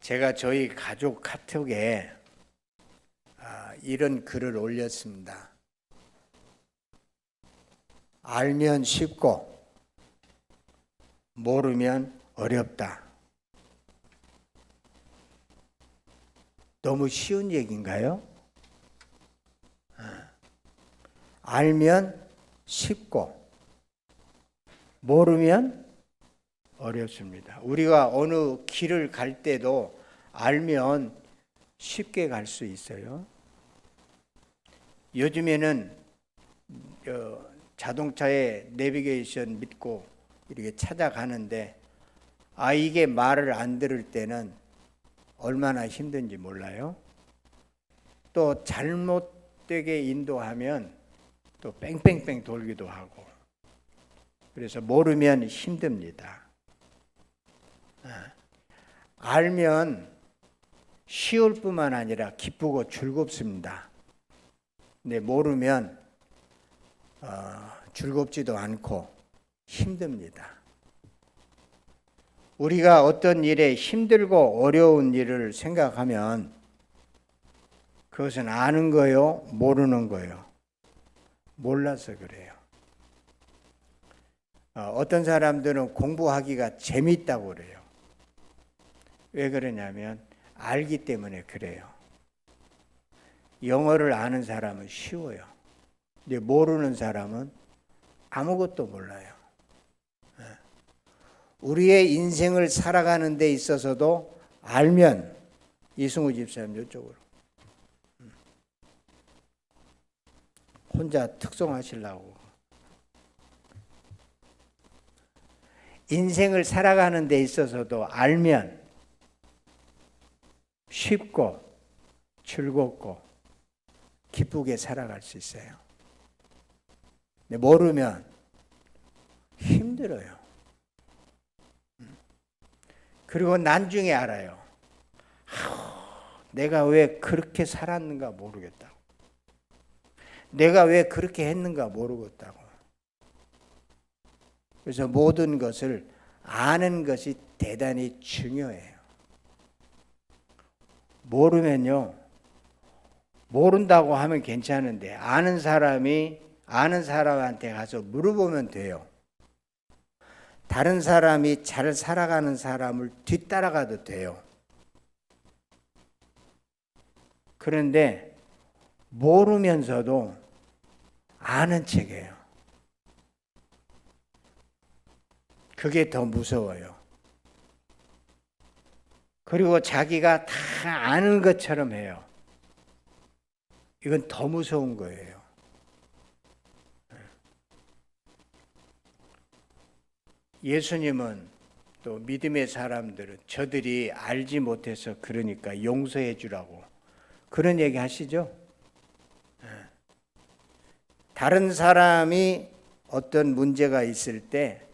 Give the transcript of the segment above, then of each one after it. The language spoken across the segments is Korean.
제가 저희 가족 카톡에 이런 글을 올렸습니다. 알면 쉽고 모르면 어렵다. 너무 쉬운 얘기인가요? 알면 쉽고 모르면 어렵습니다. 우리가 어느 길을 갈 때도 알면 쉽게 갈 수 있어요. 요즘에는 자동차에 내비게이션 믿고 이렇게 찾아가는데 이게 말을 안 들을 때는 얼마나 힘든지 몰라요. 또 잘못되게 인도하면 또 뺑뺑뺑 돌기도 하고, 그래서 모르면 힘듭니다. 알면 쉬울 뿐만 아니라 기쁘고 즐겁습니다. 근데 모르면 즐겁지도 않고 힘듭니다. 우리가 어떤 일에 힘들고 어려운 일을 생각하면 그것은 아는 거요, 모르는 거요. 몰라서 그래요. 어떤 사람들은 공부하기가 재밌다고 그래요. 왜 그러냐면 알기 때문에 그래요. 영어를 아는 사람은 쉬워요. 근데 모르는 사람은 아무것도 몰라요. 우리의 인생을 살아가는 데 있어서도 알면, 이승우 집사님 이쪽으로 혼자 특송하시려고. 인생을 살아가는 데 있어서도 알면 쉽고 즐겁고 기쁘게 살아갈 수 있어요. 근데 모르면 힘들어요. 그리고 나중에 알아요. 내가 왜 그렇게 살았는가 모르겠다고. 내가 왜 그렇게 했는가 모르겠다고. 그래서 모든 것을 아는 것이 대단히 중요해요. 모르면요, 모른다고 하면 괜찮은데 아는 사람이 아는 사람한테 가서 물어보면 돼요. 다른 사람이 잘 살아가는 사람을 뒤따라가도 돼요. 그런데 모르면서도 아는 척해요. 그게 더 무서워요. 그리고 자기가 다 아는 것처럼 해요. 이건 더 무서운 거예요. 예수님은 또 믿음의 사람들은 저들이 알지 못해서 그러니까 용서해 주라고 그런 얘기 하시죠. 다른 사람이 어떤 문제가 있을 때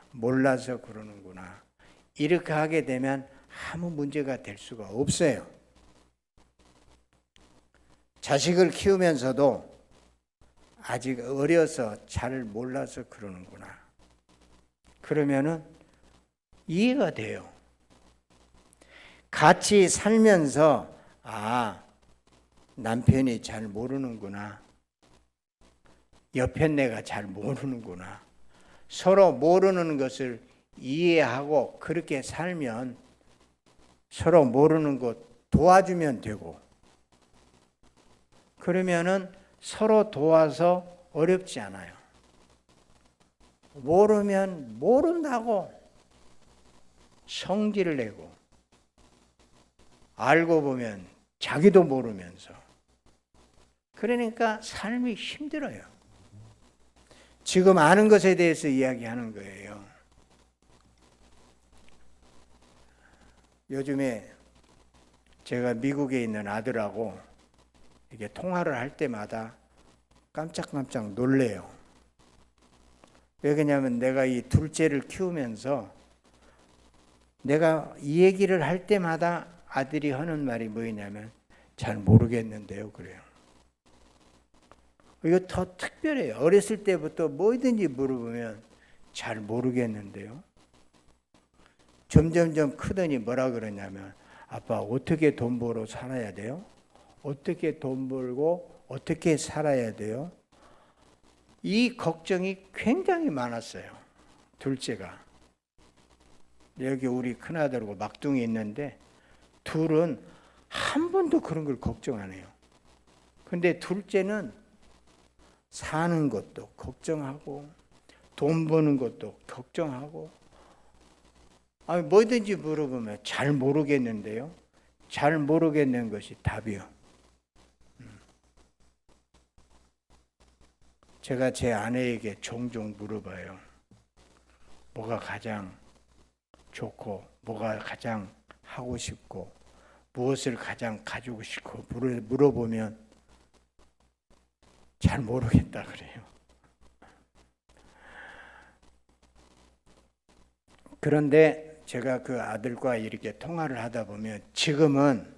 몰라서 그러는구나, 이렇게 하게 되면 아무 문제가 될 수가 없어요. 자식을 키우면서도 아직 어려서 잘 몰라서 그러는구나, 그러면은 이해가 돼요. 같이 살면서 남편이 잘 모르는구나, 옆에 내가 잘 모르는구나, 서로 모르는 것을 이해하고 그렇게 살면 서로 모르는 것 도와주면 되고, 그러면은 서로 도와서 어렵지 않아요. 모르면 모른다고 성질을 내고, 알고 보면 자기도 모르면서, 그러니까 삶이 힘들어요. 지금 아는 것에 대해서 이야기하는 거예요. 요즘에 제가 미국에 있는 아들하고 이게 통화를 할 때마다 깜짝깜짝 놀래요. 왜 그러냐면 내가 이 둘째를 키우면서 내가 이 얘기를 할 때마다 아들이 하는 말이 뭐냐면 잘 모르겠는데요, 그래요. 이거 더 특별해요. 어렸을 때부터 뭐든지 물어보면 잘 모르겠는데요. 점점점 크더니 뭐라 그러냐면 아빠 어떻게 돈 벌어 살아야 돼요? 어떻게 돈 벌고 어떻게 살아야 돼요? 이 걱정이 굉장히 많았어요. 둘째가. 여기 우리 큰아들하고 막둥이 있는데 둘은 한 번도 그런 걸 걱정 안 해요. 근데 둘째는 사는 것도 걱정하고 돈 버는 것도 걱정하고 뭐든지 물어보면 잘 모르겠는데요. 잘 모르겠는 것이 답이요. 제가 제 아내에게 종종 물어봐요. 뭐가 가장 좋고 뭐가 가장 하고 싶고 무엇을 가장 가지고 싶고 물어보면 잘 모르겠다 그래요. 그런데 제가 그 아들과 이렇게 통화를 하다 보면 지금은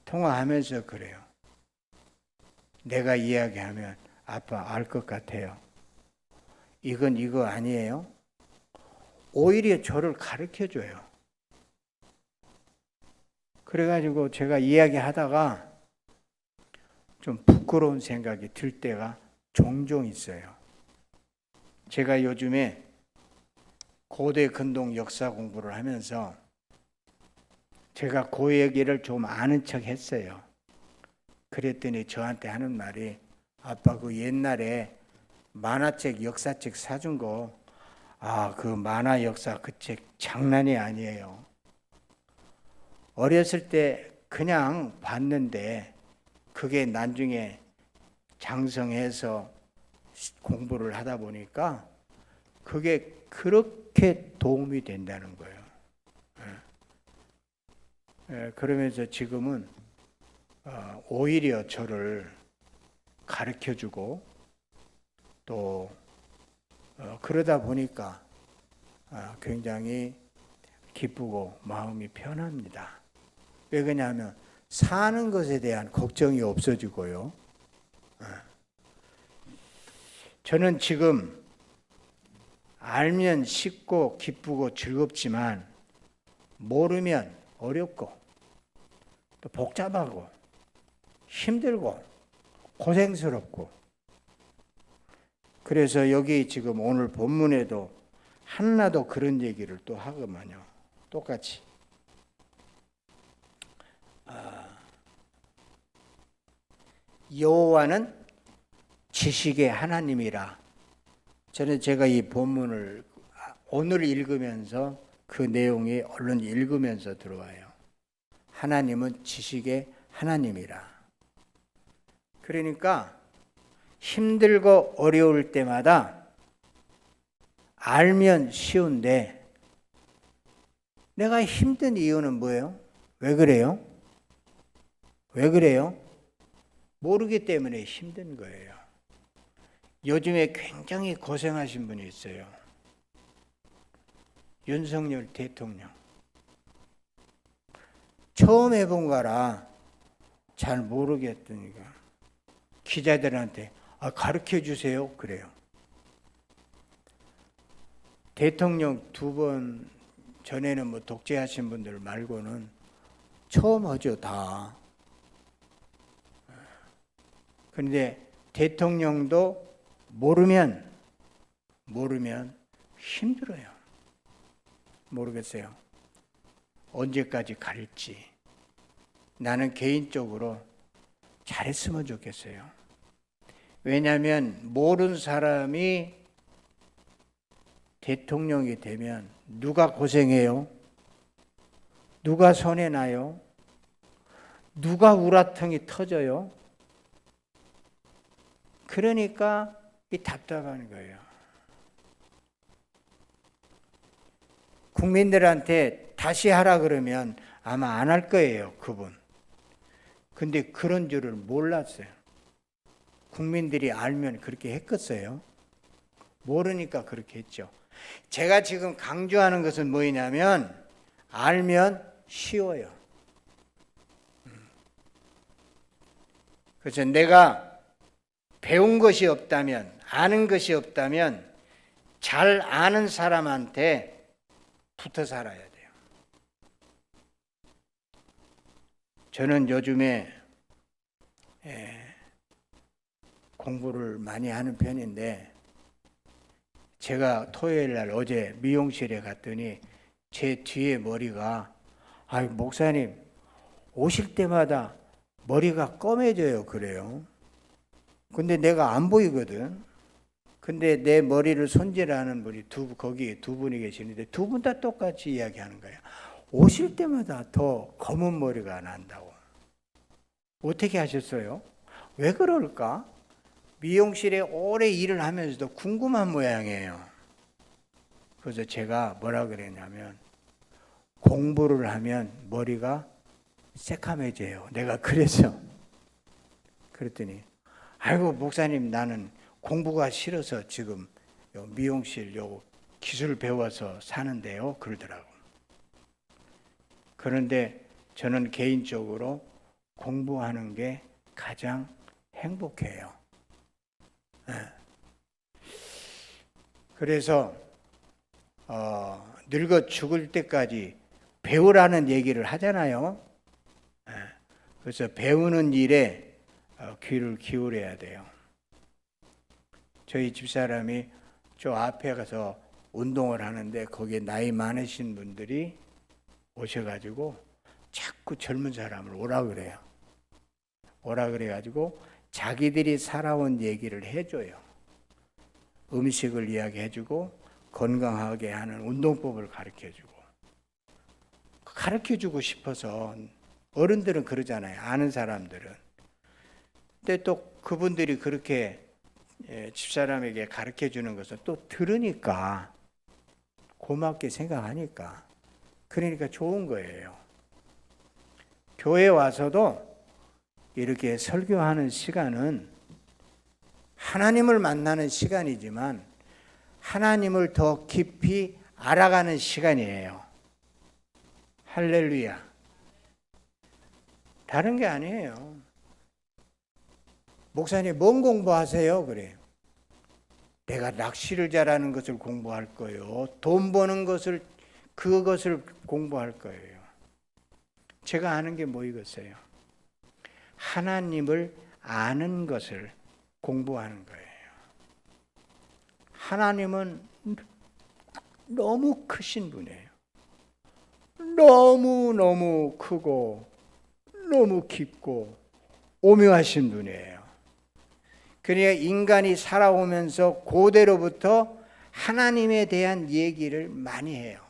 통화하면서 그래요. 내가 이야기하면 아빠 알 것 같아요. 이건 이거 아니에요. 오히려 저를 가르쳐 줘요. 그래가지고 제가 이야기하다가 좀 부끄러운 생각이 들 때가 종종 있어요. 제가 요즘에 고대 근동 역사 공부를 하면서 제가 그 얘기를 좀 아는 척 했어요. 그랬더니 저한테 하는 말이 아빠 그 옛날에 만화책 역사책 사준 거 그 만화 역사 그 책 장난이 아니에요. 어렸을 때 그냥 봤는데 그게 나중에 장성해서 공부를 하다 보니까 그게 그렇게 도움이 된다는 거예요. 그러면서 지금은 오히려 저를 가르쳐주고 또 그러다 보니까 굉장히 기쁘고 마음이 편합니다. 왜 그러냐면 사는 것에 대한 걱정이 없어지고요. 저는 지금 알면 쉽고 기쁘고 즐겁지만 모르면 어렵고 또 복잡하고 힘들고 고생스럽고 그래서 여기 지금 오늘 본문에도 하나도 그런 얘기를 또 하더만요. 똑같이 여호와는 지식의 하나님이라. 저는 제가 이 본문을 오늘 읽으면서 그 내용이 얼른 읽으면서 들어와요. 하나님은 지식의 하나님이라. 그러니까 힘들고 어려울 때마다 알면 쉬운데 내가 힘든 이유는 뭐예요? 왜 그래요? 왜 그래요? 모르기 때문에 힘든 거예요. 요즘에 굉장히 고생하신 분이 있어요. 윤석열 대통령. 처음 해본 거라 잘 모르겠다니까 기자들한테 가르쳐 주세요 그래요. 대통령 2번 전에는 뭐 독재하신 분들 말고는 처음 하죠 다. 그런데 대통령도 모르면 힘들어요. 모르겠어요. 언제까지 갈지. 나는 개인적으로 잘했으면 좋겠어요. 왜냐하면 모르는 사람이 대통령이 되면 누가 고생해요? 누가 손해나요? 누가 우라통이 터져요? 그러니까 이 답답한 거예요. 국민들한테 다시 하라 그러면 아마 안 할 거예요, 그분. 근데 그런 줄을 몰랐어요. 국민들이 알면 그렇게 했겠어요? 모르니까 그렇게 했죠. 제가 지금 강조하는 것은 뭐냐면 알면 쉬워요. 그래서 내가 배운 것이 없다면, 아는 것이 없다면 잘 아는 사람한테 붙어 살아야 돼요. 저는 요즘에 공부를 많이 하는 편인데, 제가 토요일 날 어제 미용실에 갔더니 제 뒤에 머리가, 아유 목사님 오실 때마다 머리가 검해져요 그래요. 근데 내가 안 보이거든. 근데 내 머리를 손질하는 분이 거기 두 분이 계시는데 두 분 다 똑같이 이야기하는 거예요. 오실 때마다 더 검은 머리가 난다고. 어떻게 하셨어요? 왜 그럴까? 미용실에 오래 일을 하면서도 궁금한 모양이에요. 그래서 제가 뭐라 그랬냐면, 공부를 하면 머리가 새카매져요. 내가 그래서. 그랬더니, 아이고 목사님 나는 공부가 싫어서 지금 미용실 요 기술 배워서 사는데요 그러더라고. 그런데 저는 개인적으로 공부하는 게 가장 행복해요. 그래서 늙어 죽을 때까지 배우라는 얘기를 하잖아요. 그래서 배우는 일에 귀를 기울여야 돼요. 저희 집사람이 저 앞에 가서 운동을 하는데 거기에 나이 많으신 분들이 오셔가지고 자꾸 젊은 사람을 오라 그래요. 오라 그래가지고 자기들이 살아온 얘기를 해줘요. 음식을 이야기해주고 건강하게 하는 운동법을 가르쳐주고 싶어서. 어른들은 그러잖아요. 아는 사람들은. 근데 또 그분들이 그렇게 집사람에게 가르쳐주는 것을 또 들으니까 고맙게 생각하니까, 그러니까 좋은 거예요. 교회 와서도 이렇게 설교하는 시간은 하나님을 만나는 시간이지만 하나님을 더 깊이 알아가는 시간이에요. 할렐루야. 다른 게 아니에요. 목사님 뭔 공부하세요? 그래요. 내가 낚시를 잘하는 것을 공부할 거예요. 돈 버는 것을, 그것을 공부할 거예요. 제가 아는 게 뭐이겠어요? 하나님을 아는 것을 공부하는 거예요. 하나님은 너무 크신 분이에요. 너무 크고 너무 깊고 오묘하신 분이에요. 그러니까 인간이 살아오면서 고대로부터 하나님에 대한 얘기를 많이 해요.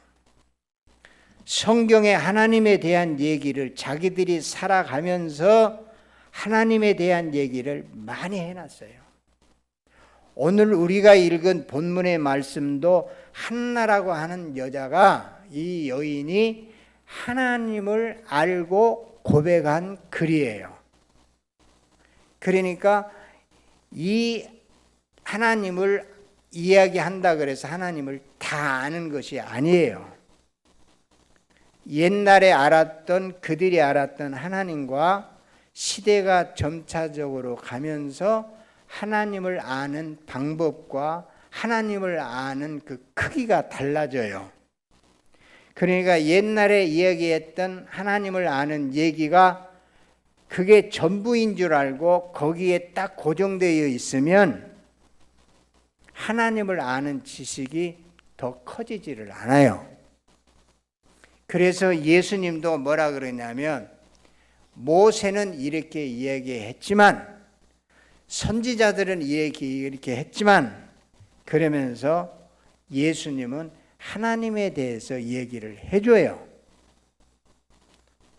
성경에 하나님에 대한 얘기를 자기들이 살아가면서 하나님에 대한 얘기를 많이 해놨어요. 오늘 우리가 읽은 본문의 말씀도 한나라고 하는 여자가, 이 여인이 하나님을 알고 고백한 글이에요. 그러니까 이 하나님을 이야기한다 그래서 하나님을 다 아는 것이 아니에요. 옛날에 알았던, 그들이 알았던 하나님과 시대가 점차적으로 가면서 하나님을 아는 방법과 하나님을 아는 그 크기가 달라져요. 그러니까 옛날에 이야기했던 하나님을 아는 얘기가 그게 전부인 줄 알고 거기에 딱 고정되어 있으면 하나님을 아는 지식이 더 커지지를 않아요. 그래서 예수님도 뭐라 그러냐면, 모세는 이렇게 이야기했지만, 선지자들은 이렇게 했지만, 그러면서 예수님은 하나님에 대해서 얘기를 해줘요.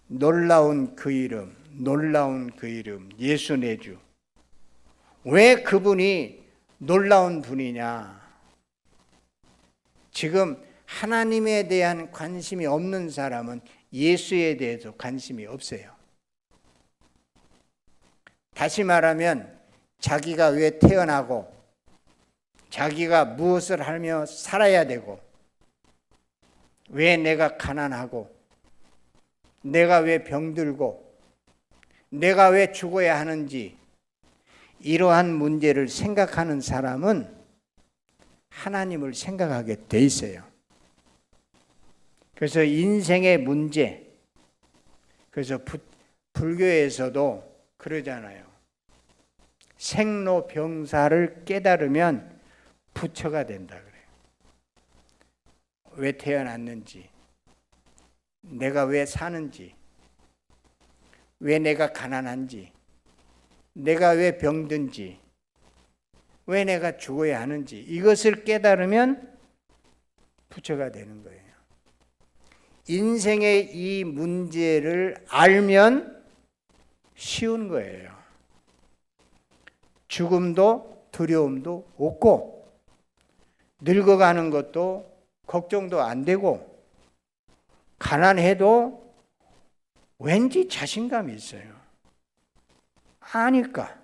놀라운 그 이름, 놀라운 그 이름, 예수 내 주. 왜 그분이 놀라운 분이냐? 지금 하나님에 대한 관심이 없는 사람은 예수에 대해서 관심이 없어요. 다시 말하면 자기가 왜 태어나고, 자기가 무엇을 하며 살아야 되고, 왜 내가 가난하고, 내가 왜 병들고, 내가 왜 죽어야 하는지, 이러한 문제를 생각하는 사람은 하나님을 생각하게 돼 있어요. 그래서 인생의 문제, 그래서 불교에서도 그러잖아요. 생로병사를 깨달으면 부처가 된다 그래요. 왜 태어났는지, 내가 왜 사는지, 왜 내가 가난한지, 내가 왜 병든지, 왜 내가 죽어야 하는지, 이것을 깨달으면 부처가 되는 거예요. 인생의 이 문제를 알면 쉬운 거예요. 죽음도 두려움도 없고, 늙어가는 것도 걱정도 안 되고, 가난해도 왠지 자신감이 있어요. 아니까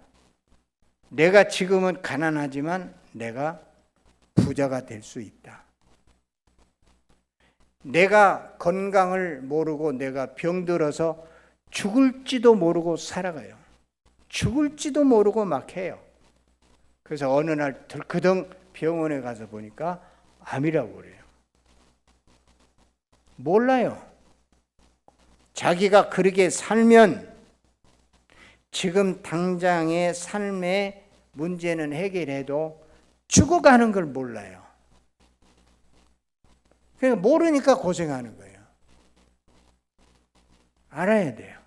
내가 지금은 가난하지만 내가 부자가 될 수 있다. 내가 건강을 모르고 내가 병들어서 죽을지도 모르고 살아가요. 죽을지도 모르고 막 해요. 그래서 어느 날 덜크덩 병원에 가서 보니까 암이라고 그래요. 몰라요. 자기가 그렇게 살면 지금 당장의 삶의 문제는 해결해도 죽어가는 걸 몰라요. 그러니까 모르니까 고생하는 거예요. 알아야 돼요.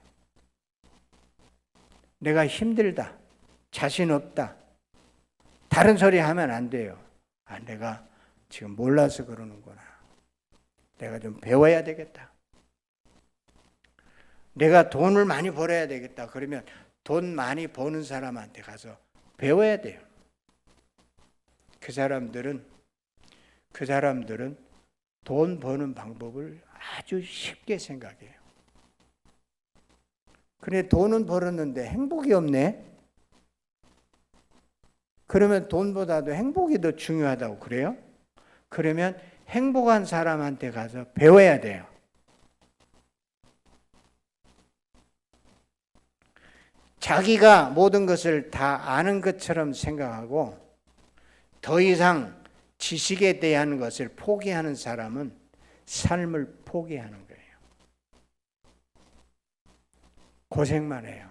내가 힘들다, 자신 없다, 다른 소리 하면 안 돼요. 아, 내가 지금 몰라서 그러는구나. 내가 좀 배워야 되겠다. 내가 돈을 많이 벌어야 되겠다. 그러면 돈 많이 버는 사람한테 가서 배워야 돼요. 그 사람들은 돈 버는 방법을 아주 쉽게 생각해요. 그래, 돈은 벌었는데 행복이 없네? 그러면 돈보다도 행복이 더 중요하다고 그래요? 그러면 행복한 사람한테 가서 배워야 돼요. 자기가 모든 것을 다 아는 것처럼 생각하고 더 이상 지식에 대한 것을 포기하는 사람은 삶을 포기하는 거예요. 고생만 해요.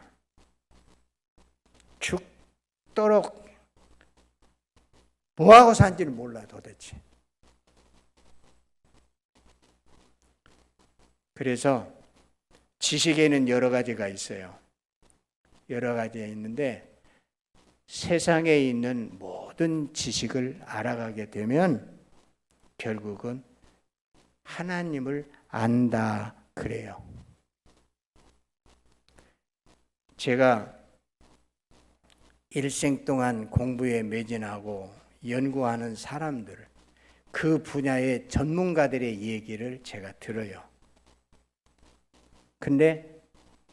죽도록 뭐하고 산지를 몰라 도대체. 그래서 지식에는 여러 가지가 있어요. 여러 가지가 있는데 세상에 있는 모든 지식을 알아가게 되면 결국은 하나님을 안다 그래요. 제가 일생 동안 공부에 매진하고 연구하는 사람들, 그 분야의 전문가들의 얘기를 제가 들어요. 근데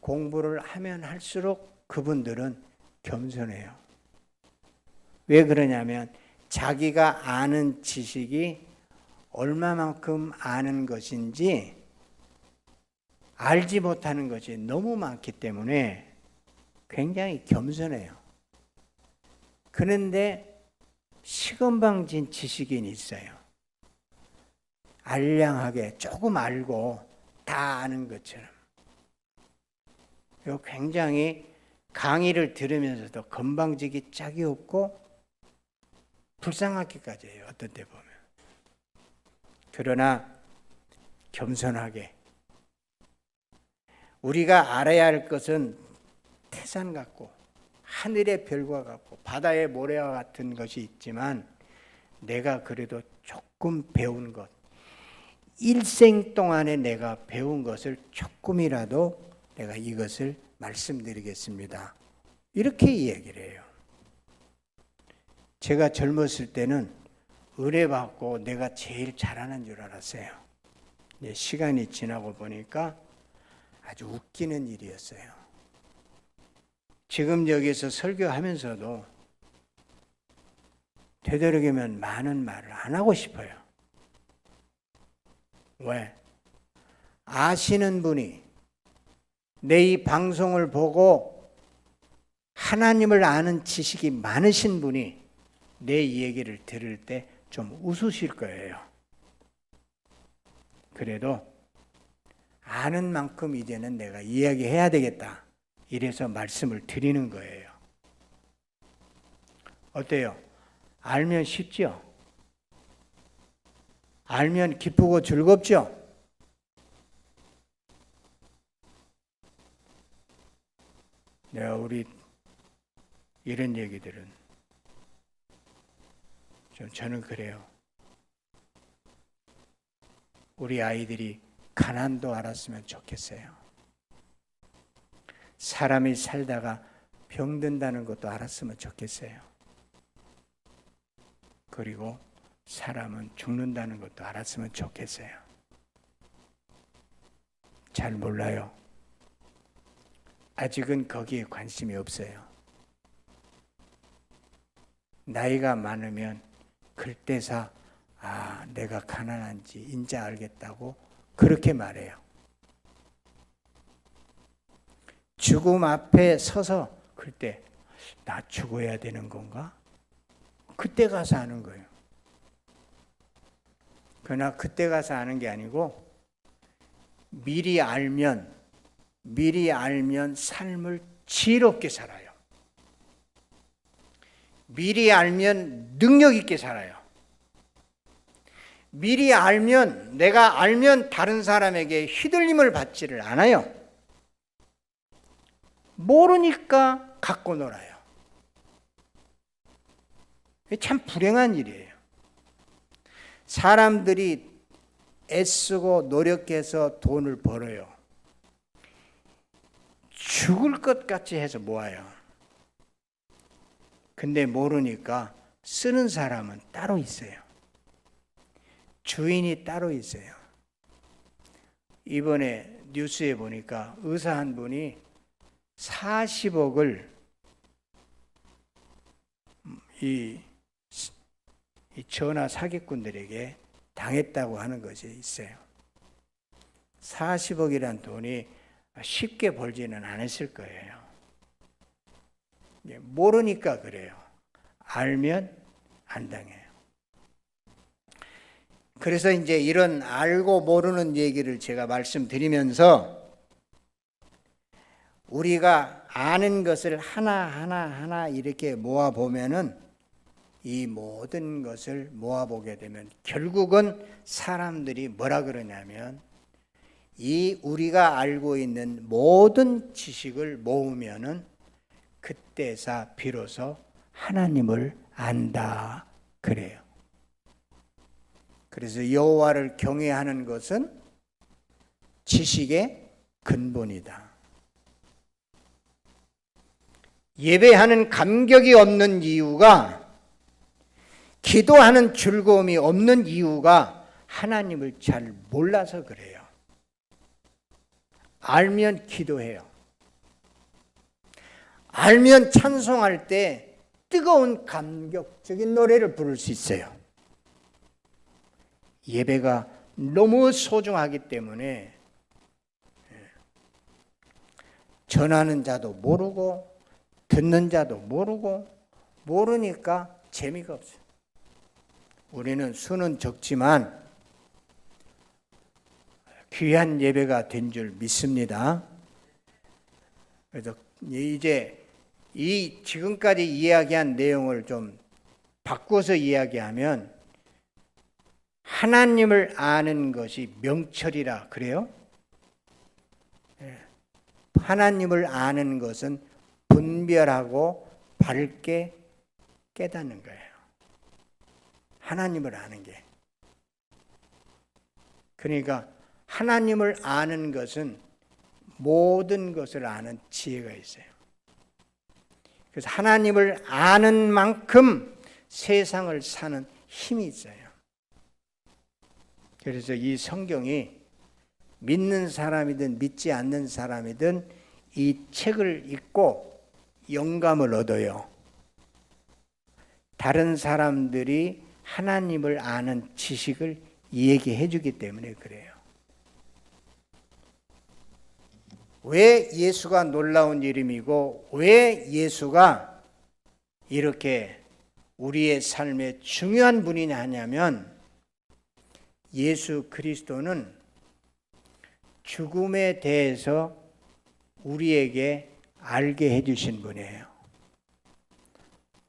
공부를 하면 할수록 그분들은 겸손해요. 왜 그러냐면 자기가 아는 지식이 얼마만큼 아는 것인지 알지 못하는 것이 너무 많기 때문에 굉장히 겸손해요. 그런데 시건방진 지식인이 있어요. 알량하게 조금 알고 다 아는 것처럼. 굉장히 강의를 들으면서도 건방지기 짝이 없고 불쌍하기까지 해요. 어떤 때 보면. 그러나 겸손하게 우리가 알아야 할 것은 태산 같고 하늘의 별과 같고 바다의 모래와 같은 것이 있지만 내가 그래도 조금 배운 것, 일생 동안에 내가 배운 것을 조금이라도 내가 이것을 말씀드리겠습니다. 이렇게 이야기를 해요. 제가 젊었을 때는 은혜 받고 내가 제일 잘하는 줄 알았어요. 시간이 지나고 보니까 아주 웃기는 일이었어요. 지금 여기서 설교하면서도 되도록이면 많은 말을 안 하고 싶어요. 왜? 아시는 분이 내 이 방송을 보고 하나님을 아는 지식이 많으신 분이 내 얘기를 들을 때 좀 웃으실 거예요. 그래도 아는 만큼 이제는 내가 이야기해야 되겠다. 이래서 말씀을 드리는 거예요. 어때요? 알면 쉽죠? 알면 기쁘고 즐겁죠? 내가 우리 이런 얘기들은 저는 그래요. 우리 아이들이 가난도 알았으면 좋겠어요. 사람이 살다가 병든다는 것도 알았으면 좋겠어요. 그리고 사람은 죽는다는 것도 알았으면 좋겠어요. 잘 몰라요. 아직은 거기에 관심이 없어요. 나이가 많으면 그때서 내가 가난한지 인제 알겠다고 그렇게 말해요. 죽음 앞에 서서 그때 나 죽어야 되는 건가? 그때 가서 아는 거예요. 그러나 그때 가서 아는 게 아니고 미리 알면 삶을 지혜롭게 살아요. 미리 알면 능력 있게 살아요. 미리 알면, 내가 알면 다른 사람에게 휘둘림을 받지를 않아요. 모르니까 갖고 놀아요. 참 불행한 일이에요. 사람들이 애쓰고 노력해서 돈을 벌어요. 죽을 것 같이 해서 모아요. 근데 모르니까 쓰는 사람은 따로 있어요. 주인이 따로 있어요. 이번에 뉴스에 보니까 의사 한 분이 40억을 이 전화 사기꾼들에게 당했다고 하는 것이 있어요. 40억이란 돈이 쉽게 벌지는 않았을 거예요. 모르니까 그래요. 알면 안 당해요. 그래서 이제 이런 알고 모르는 얘기를 제가 말씀드리면서 우리가 아는 것을 하나하나 이렇게 모아보면은 이 모든 것을 모아보게 되면 결국은 사람들이 뭐라 그러냐면 이 우리가 알고 있는 모든 지식을 모으면은 그때서 비로소 하나님을 안다 그래요. 그래서 여호와를 경외하는 것은 지식의 근본이다. 예배하는 감격이 없는 이유가, 기도하는 즐거움이 없는 이유가 하나님을 잘 몰라서 그래요. 알면 기도해요. 알면 찬송할 때 뜨거운 감격적인 노래를 부를 수 있어요. 예배가 너무 소중하기 때문에 전하는 자도 모르고 듣는 자도 모르니까 재미가 없어요. 우리는 수는 적지만 귀한 예배가 된 줄 믿습니다. 그래서 이제 이 지금까지 이야기한 내용을 좀 바꿔서 이야기하면 하나님을 아는 것이 명철이라 그래요? 하나님을 아는 것은 분별하고 밝게 깨닫는 거예요. 하나님을 아는 게. 그러니까 하나님을 아는 것은 모든 것을 아는 지혜가 있어요. 그래서 하나님을 아는 만큼 세상을 사는 힘이 있어요. 그래서 이 성경이 믿는 사람이든 믿지 않는 사람이든 이 책을 읽고 영감을 얻어요. 다른 사람들이 하나님을 아는 지식을 얘기해 주기 때문에 그래요. 왜 예수가 놀라운 이름이고 왜 예수가 이렇게 우리의 삶에 중요한 분이냐 하냐면 예수 그리스도는 죽음에 대해서 우리에게 알게 해주신 분이에요.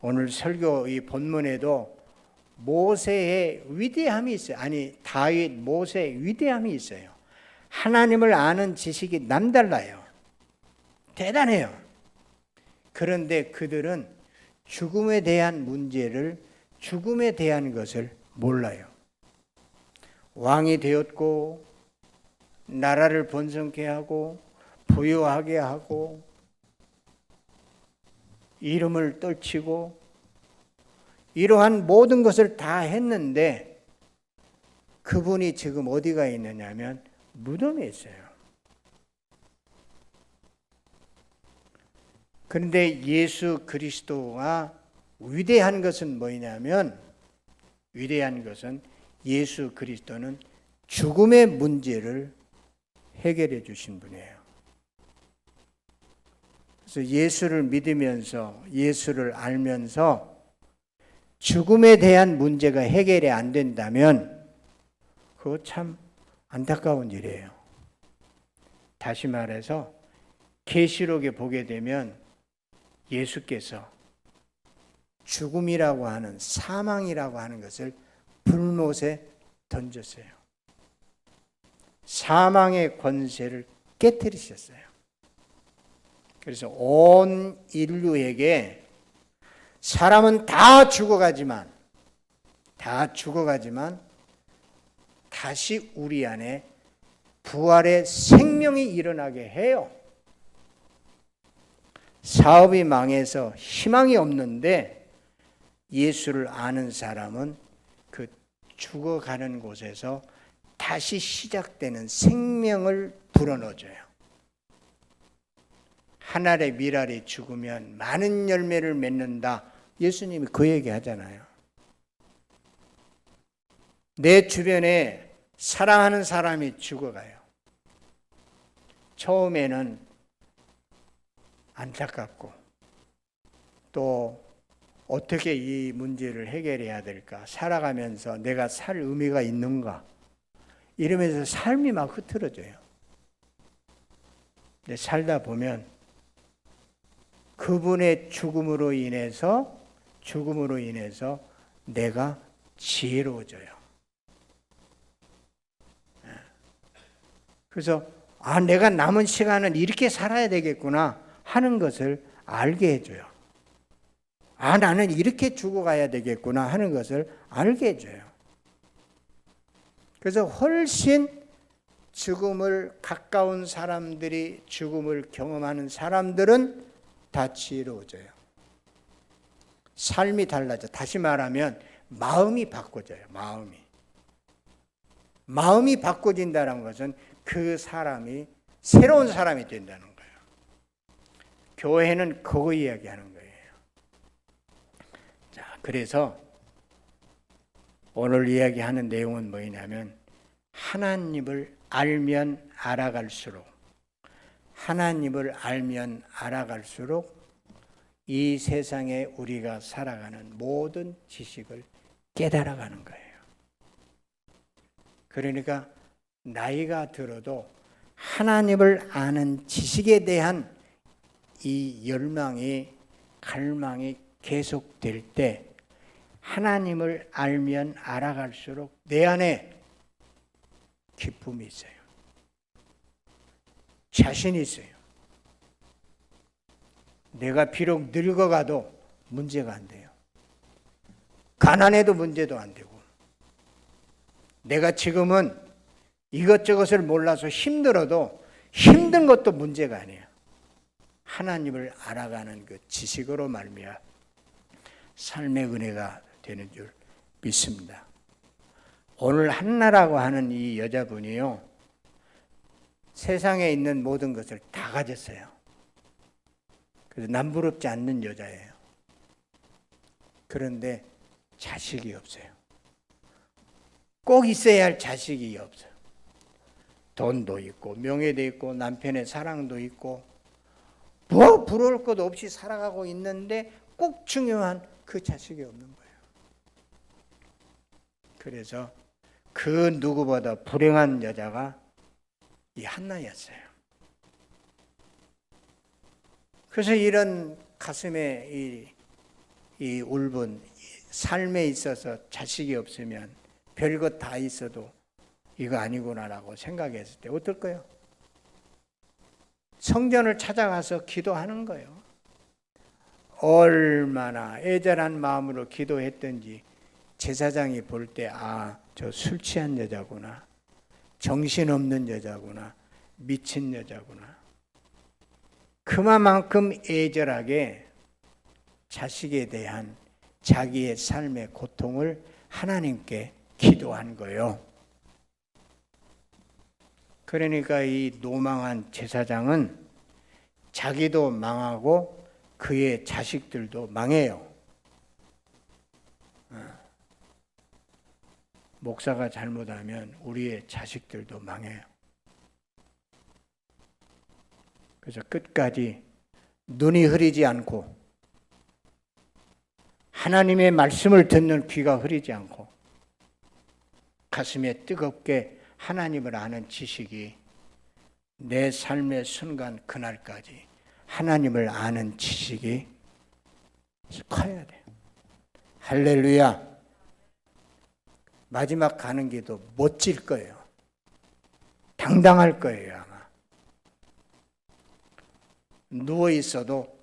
오늘 설교 이 본문에도 모세의 위대함이 있어요. 아니, 다윗, 모세의 위대함이 있어요. 하나님을 아는 지식이 남달라요. 대단해요. 그런데 그들은 죽음에 대한 문제를, 죽음에 대한 것을 몰라요. 왕이 되었고 나라를 번성케 하고 부유하게 하고 이름을 떨치고 이러한 모든 것을 다 했는데 그분이 지금 어디가 있느냐면 무덤에 있어요. 그런데 예수 그리스도가 위대한 것은 뭐냐면, 위대한 것은 예수 그리스도는 죽음의 문제를 해결해 주신 분이에요. 그래서 예수를 믿으면서, 예수를 알면서 죽음에 대한 문제가 해결이 안 된다면 그거 참 안타까운 일이에요. 다시 말해서 계시록에 보게 되면 예수께서 죽음이라고 하는, 사망이라고 하는 것을 불못에 던졌어요. 사망의 권세를 깨뜨리셨어요. 그래서 온 인류에게 사람은 다 죽어가지만 다시 우리 안에 부활의 생명이 일어나게 해요. 사업이 망해서 희망이 없는데 예수를 아는 사람은 그 죽어가는 곳에서 다시 시작되는 생명을 불어넣어줘요. 한 알의 밀알이 죽으면 많은 열매를 맺는다. 예수님이 그 얘기 하잖아요. 내 주변에 사랑하는 사람이 죽어가요. 처음에는 안타깝고 또 어떻게 이 문제를 해결해야 될까? 살아가면서 내가 살 의미가 있는가? 이러면서 삶이 막 흐트러져요. 근데 살다 보면 그분의 죽음으로 인해서 내가 지혜로워져요. 그래서 내가 남은 시간은 이렇게 살아야 되겠구나 하는 것을 알게 해줘요. 나는 이렇게 죽어가야 되겠구나 하는 것을 알게 해줘요. 그래서 훨씬 죽음을 가까운 사람들이, 죽음을 경험하는 사람들은 다 지혜로워져요. 삶이 달라져. 다시 말하면 마음이 바꿔져요. 마음이 바꿔진다는 것은 그 사람이 새로운 사람이 된다는 거예요. 교회는 그거 이야기하는 거예요. 자, 그래서 오늘 이야기하는 내용은 뭐냐면 하나님을 알면 알아갈수록 이 세상에 우리가 살아가는 모든 지식을 깨달아가는 거예요. 그러니까 나이가 들어도 하나님을 아는 지식에 대한 이 열망이, 갈망이 계속될 때 하나님을 알면 알아갈수록 내 안에 기쁨이 있어요. 자신이 있어요. 내가 비록 늙어가도 문제가 안 돼요. 가난해도 문제도 안 되고, 내가 지금은 이것저것을 몰라서 힘들어도 힘든 것도 문제가 아니에요. 하나님을 알아가는 그 지식으로 말미암아 삶의 은혜가 되는 줄 믿습니다. 오늘 한나라고 하는 이 여자분이요, 세상에 있는 모든 것을 다 가졌어요. 그래서 남부럽지 않는 여자예요. 그런데 자식이 없어요. 꼭 있어야 할 자식이 없어요. 돈도 있고 명예도 있고 남편의 사랑도 있고 뭐 부러울 것 없이 살아가고 있는데 꼭 중요한 그 자식이 없는 거예요. 그래서 그 누구보다 불행한 여자가 이 한나였어요. 그래서 이런 가슴에 이 울분, 삶에 있어서 자식이 없으면 별것 다 있어도 이거 아니구나라고 생각했을 때 어떨까요? 성전을 찾아가서 기도하는 거예요. 얼마나 애절한 마음으로 기도했던지 제사장이 볼 때 저 술 취한 여자구나, 정신없는 여자구나, 미친 여자구나. 그만큼 애절하게 자식에 대한 자기의 삶의 고통을 하나님께 기도한 거예요. 그러니까 이 노망한 제사장은 자기도 망하고 그의 자식들도 망해요. 목사가 잘못하면 우리의 자식들도 망해요. 그래서 끝까지 눈이 흐리지 않고 하나님의 말씀을 듣는 귀가 흐리지 않고 가슴에 뜨겁게 하나님을 아는 지식이 내 삶의 순간 그날까지 하나님을 아는 지식이 커야 돼요. 할렐루야. 마지막 가는 길도 멋질 거예요. 당당할 거예요, 아마. 누워 있어도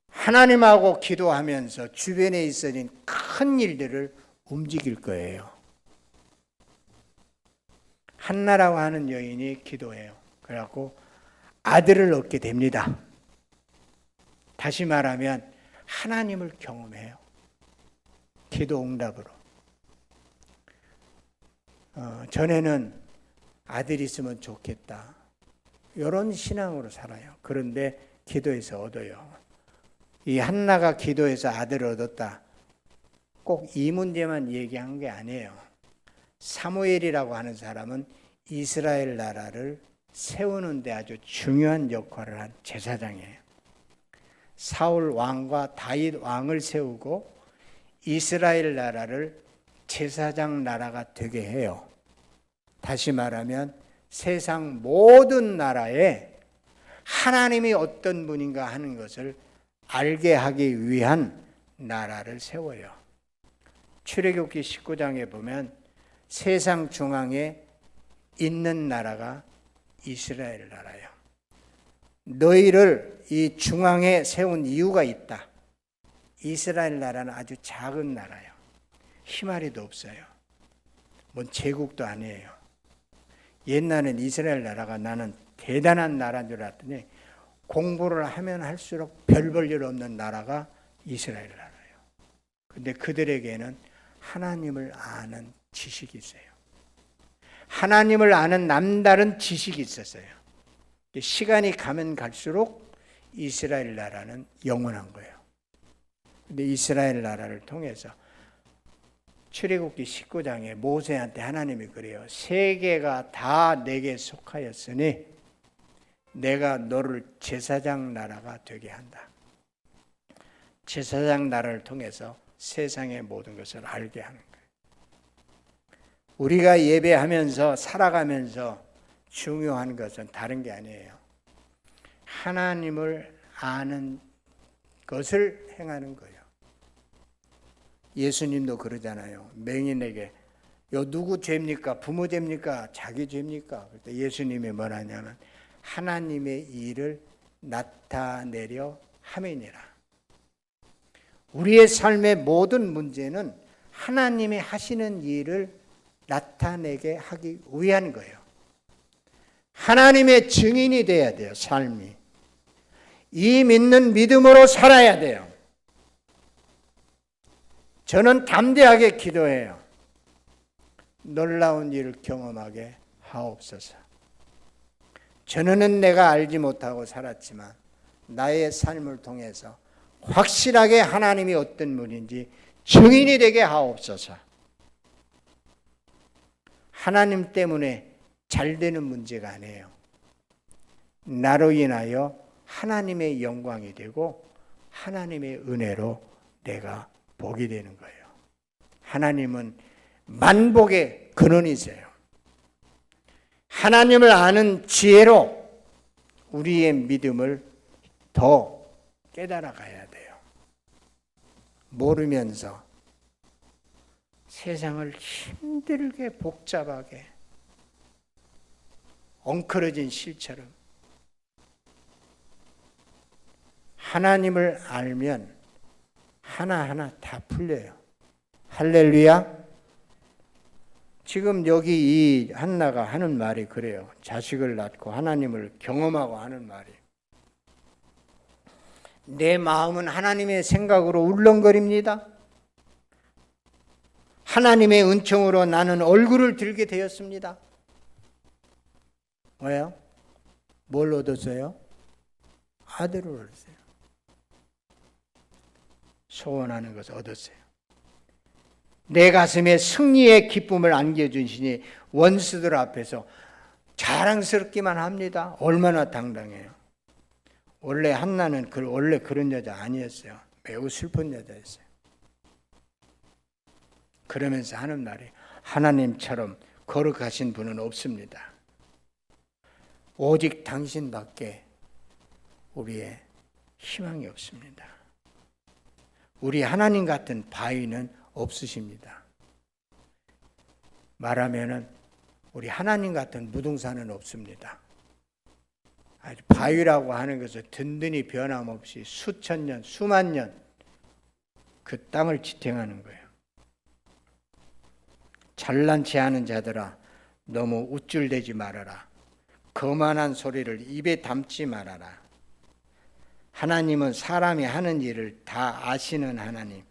하나님하고 기도하면서 주변에 있어진 큰 일들을 움직일 거예요. 한나라고 하는 여인이 기도해요. 그래갖고 아들을 얻게 됩니다. 다시 말하면 하나님을 경험해요. 기도 응답으로. 전에는 아들이 있으면 좋겠다. 이런 신앙으로 살아요. 그런데 기도해서 얻어요. 이 한나가 기도해서 아들을 얻었다. 꼭 이 문제만 얘기한 게 아니에요. 사무엘이라고 하는 사람은 이스라엘 나라를 세우는 데 아주 중요한 역할을 한 제사장이에요. 사울 왕과 다윗 왕을 세우고 이스라엘 나라를 제사장 나라가 되게 해요. 다시 말하면 세상 모든 나라에 하나님이 어떤 분인가 하는 것을 알게 하기 위한 나라를 세워요. 출애굽기 19장에 보면 세상 중앙에 있는 나라가 이스라엘 나라예요. 너희를 이 중앙에 세운 이유가 있다. 이스라엘 나라는 아주 작은 나라예요. 희마리도 없어요. 뭔 제국도 아니에요. 옛날엔 이스라엘 나라가 나는 대단한 나라인 줄 알았더니 공부를 하면 할수록 별 볼 일 없는 나라가 이스라엘 나라예요. 근데 그들에게는 하나님을 아는 지식이 있어요. 하나님을 아는 남다른 지식이 있었어요. 시간이 가면 갈수록 이스라엘 나라는 영원한 거예요. 근데 이스라엘 나라를 통해서 출애굽기 19장에 모세한테 하나님이 그래요. 세계가 다 내게 속하였으니 내가 너를 제사장 나라가 되게 한다. 제사장 나라를 통해서 세상의 모든 것을 알게 하는 거예요. 우리가 예배하면서 살아가면서 중요한 것은 다른 게 아니에요. 하나님을 아는 것을 행하는 거예요. 예수님도 그러잖아요. 맹인에게 요 누구 죄입니까? 부모 죄입니까? 자기 죄입니까? 그때 예수님이 뭐라냐면 하나님의 일을 나타내려 함이니라. 우리의 삶의 모든 문제는 하나님이 하시는 일을 나타내게 하기 위한 거예요. 하나님의 증인이 돼야 돼요. 삶이. 이 믿는 믿음으로 살아야 돼요. 저는 담대하게 기도해요. 놀라운 일을 경험하게 하옵소서. 전에는 내가 알지 못하고 살았지만 나의 삶을 통해서 확실하게 하나님이 어떤 분인지 증인이 되게 하옵소서. 하나님 때문에 잘 되는 문제가 아니에요. 나로 인하여 하나님의 영광이 되고 하나님의 은혜로 내가 복이 되는 거예요. 하나님은 만복의 근원이세요. 하나님을 아는 지혜로 우리의 믿음을 더 깨달아 가야 돼요. 모르면서 세상을 힘들게 복잡하게 엉클어진 실처럼 하나님을 알면 하나하나 다 풀려요. 할렐루야. 지금 여기 이 한나가 하는 말이 그래요. 자식을 낳고 하나님을 경험하고 하는 말이. 내 마음은 하나님의 생각으로 울렁거립니다. 하나님의 은총으로 나는 얼굴을 들게 되었습니다. 왜요? 뭘 얻었어요? 아들을 얻었어요. 소원하는 것을 얻었어요. 내 가슴에 승리의 기쁨을 안겨주시니 원수들 앞에서 자랑스럽기만 합니다. 얼마나 당당해요. 원래 한나는 원래 그런 여자 아니었어요. 매우 슬픈 여자였어요. 그러면서 하는 말이 하나님처럼 거룩하신 분은 없습니다. 오직 당신밖에 우리의 희망이 없습니다. 우리 하나님 같은 바위는 없으십니다. 말하면은 우리 하나님 같은 무등산은 없습니다. 아주 바위라고 하는 것은 든든히 변함없이 수천 년, 수만 년 그 땅을 지탱하는 거예요. 잘난치 않은 자들아, 너무 우쭐대지 말아라. 거만한 소리를 입에 담지 말아라. 하나님은 사람이 하는 일을 다 아시는 하나님,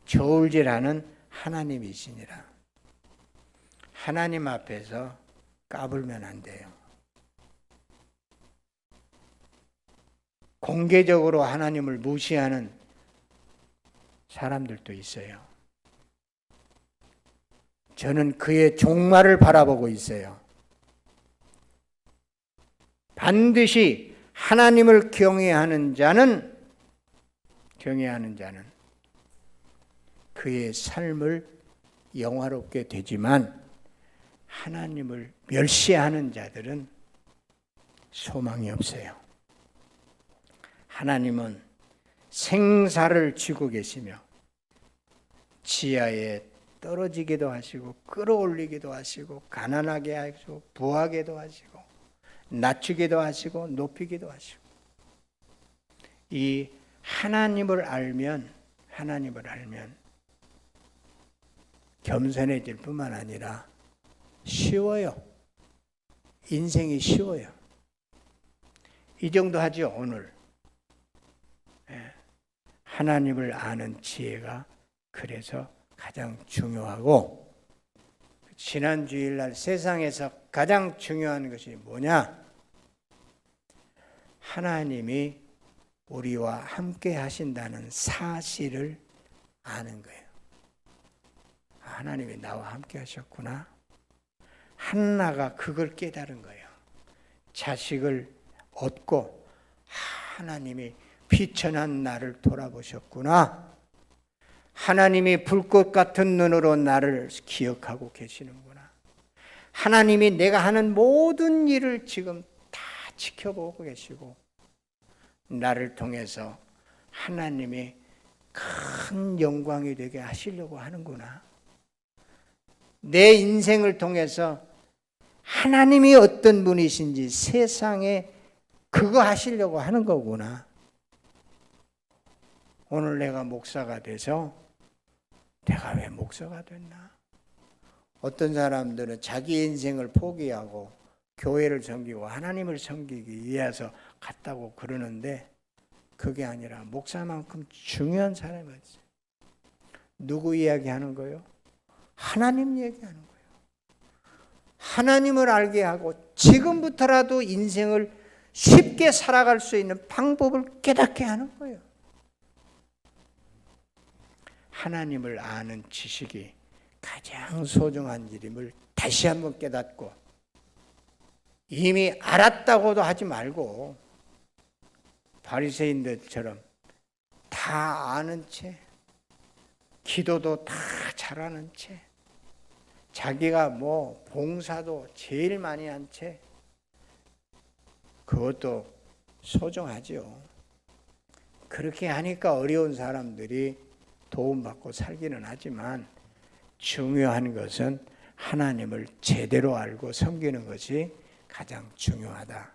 저울질하는 하나님이시니라. 하나님 앞에서 까불면 안 돼요. 공개적으로 하나님을 무시하는 사람들도 있어요. 저는 그의 종말을 바라보고 있어요. 반드시 하나님을 경외하는 자는 그의 삶을 영화롭게 되지만 하나님을 멸시하는 자들은 소망이 없어요. 하나님은 생사를 쥐고 계시며 지하에 떨어지기도 하시고 끌어올리기도 하시고 가난하게 하시고 부하게도 하시고 낮추기도 하시고 높이기도 하시고 이 하나님을 알면 겸손해질 뿐만 아니라 쉬워요. 인생이 쉬워요. 이 정도 하죠, 오늘. 하나님을 아는 지혜가 그래서 가장 중요하고, 지난 주일날 세상에서 가장 중요한 것이 뭐냐? 하나님이 우리와 함께 하신다는 사실을 아는 거예요. 하나님이 나와 함께 하셨구나. 한나가 그걸 깨달은 거예요. 자식을 얻고 하나님이 비천한 나를 돌아보셨구나. 하나님이 불꽃 같은 눈으로 나를 기억하고 계시는구나. 하나님이 내가 하는 모든 일을 지금 다 지켜보고 계시고 나를 통해서 하나님이 큰 영광이 되게 하시려고 하는구나. 내 인생을 통해서 하나님이 어떤 분이신지 세상에 그거 하시려고 하는 거구나. 오늘 내가 목사가 돼서 내가 왜 목사가 됐나? 어떤 사람들은 자기 인생을 포기하고 교회를 섬기고 하나님을 섬기기 위해서 갔다고 그러는데 그게 아니라 목사만큼 중요한 사람이 있어요. 누구 이야기하는 거예요? 하나님 얘기하는 거예요. 하나님을 알게 하고 지금부터라도 인생을 쉽게 살아갈 수 있는 방법을 깨닫게 하는 거예요. 하나님을 아는 지식이 가장 소중한 일임을 다시 한번 깨닫고 이미 알았다고도 하지 말고 바리새인들처럼 다 아는 채 기도도 다 잘하는 채 자기가 뭐 봉사도 제일 많이 한 채 그것도 소중하죠. 그렇게 하니까 어려운 사람들이 도움받고 살기는 하지만 중요한 것은 하나님을 제대로 알고 섬기는 것이 가장 중요하다.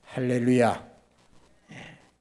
할렐루야.